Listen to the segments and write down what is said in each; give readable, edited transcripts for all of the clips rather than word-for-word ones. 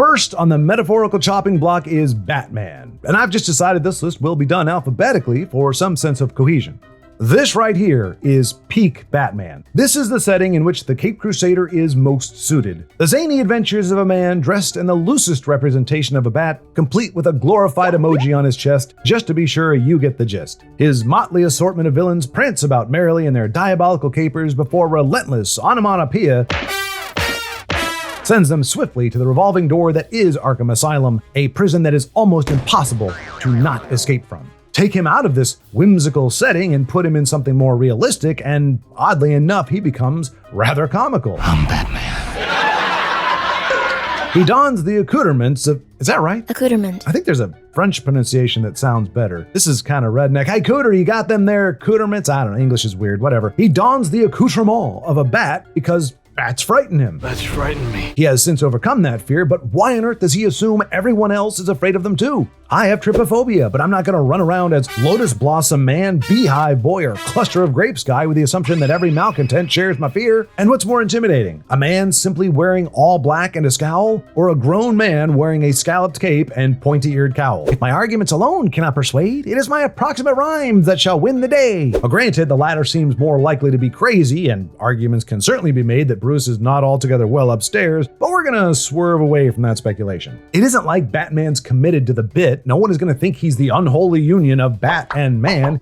First on the metaphorical chopping block is Batman, and I've just decided this list will be done alphabetically for some sense of cohesion. This right here is peak Batman. This is the setting in which the Caped Crusader is most suited. The zany adventures of a man dressed in the loosest representation of a bat, complete with a glorified emoji on his chest, just to be sure you get the gist. His motley assortment of villains prance about merrily in their diabolical capers before relentless onomatopoeia sends them swiftly to the revolving door that is Arkham Asylum, a prison that is almost impossible to not escape from. Take him out of this whimsical setting and put him in something more realistic, and oddly enough, he becomes rather comical. I'm Batman. He dons the accoutrements of, is that right? Accoutrement. I think there's a French pronunciation that sounds better. This is kind of redneck. Hey, Cooter, you got them there accoutrements? I don't know, English is weird, whatever. He dons the accoutrement of a bat because bats frighten him. Bats frighten me. He has since overcome that fear, but why on earth does he assume everyone else is afraid of them too? I have trypophobia, but I'm not going to run around as Lotus Blossom Man, Beehive Boy, or Cluster of Grapes guy with the assumption that every malcontent shares my fear. And what's more intimidating, a man simply wearing all black and a scowl, or a grown man wearing a scalloped cape and pointy-eared cowl? If my arguments alone cannot persuade, it is my approximate rhymes that shall win the day. Well, granted, the latter seems more likely to be crazy, and arguments can certainly be made that Bruce is not altogether well upstairs, but we're going to swerve away from that speculation. It isn't like Batman's committed to the bit. No one is going to think he's the unholy union of bat and man.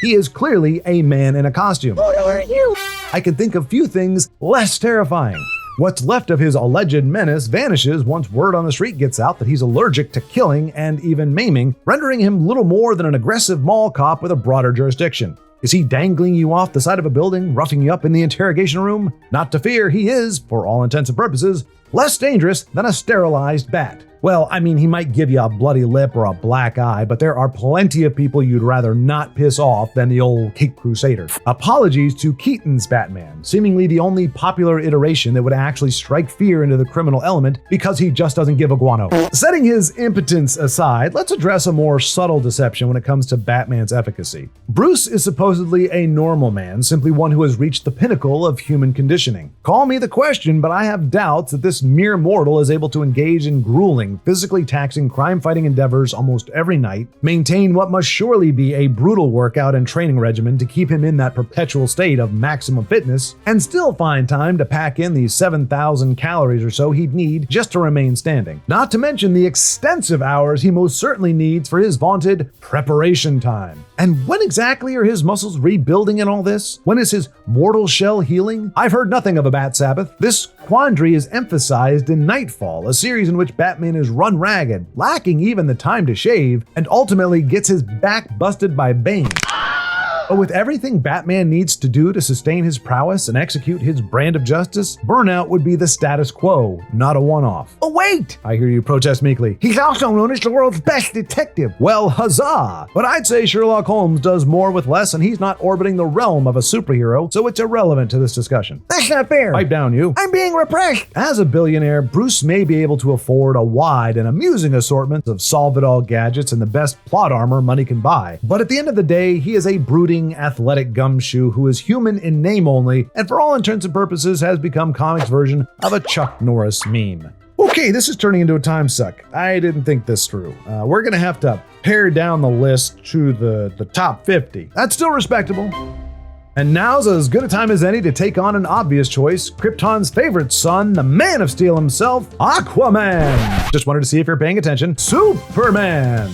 He is clearly a man in a costume. I can think of few things less terrifying. What's left of his alleged menace vanishes once word on the street gets out that he's allergic to killing and even maiming, rendering him little more than an aggressive mall cop with a broader jurisdiction. Is he dangling you off the side of a building, roughing you up in the interrogation room? Not to fear, he is, for all intents and purposes, less dangerous than a sterilized bat. Well, I mean, he might give you a bloody lip or a black eye, but there are plenty of people you'd rather not piss off than the old Caped Crusader. Apologies to Keaton's Batman, seemingly the only popular iteration that would actually strike fear into the criminal element because he just doesn't give a guano. Setting his impotence aside, let's address a more subtle deception when it comes to Batman's efficacy. Bruce is supposedly a normal man, simply one who has reached the pinnacle of human conditioning. Call me the question, but I have doubts that this mere mortal is able to engage in grueling, physically taxing crime-fighting endeavors almost every night, maintain what must surely be a brutal workout and training regimen to keep him in that perpetual state of maximum fitness, and still find time to pack in the 7,000 calories or so he'd need just to remain standing. Not to mention the extensive hours he most certainly needs for his vaunted preparation time. And when exactly are his muscles rebuilding in all this? When is his mortal shell healing? I've heard nothing of a Bat Sabbath. This quandary is emphasized in Nightfall, a series in which Batman is run ragged, lacking even the time to shave, and ultimately gets his back busted by Bane. But with everything Batman needs to do to sustain his prowess and execute his brand of justice, burnout would be the status quo, not a one-off. Oh wait, I hear you protest meekly. He's also known as the world's best detective. Well, huzzah! But I'd say Sherlock Holmes does more with less, and he's not orbiting the realm of a superhero, so it's irrelevant to this discussion. That's not fair. Pipe down, you. I'm being repressed. As a billionaire, Bruce may be able to afford a wide and amusing assortment of solve-it-all gadgets and the best plot armor money can buy. But at the end of the day, he is a brooding, athletic gumshoe who is human in name only, and for all intents and purposes has become comics version of a Chuck Norris meme. Okay, this is turning into a time suck. I didn't think this through. We're gonna have to pare down the list to the top 50. That's still respectable. And now's as good a time as any to take on an obvious choice, Krypton's favorite son, the Man of Steel himself, Aquaman. Just wanted to see if you're paying attention. Superman.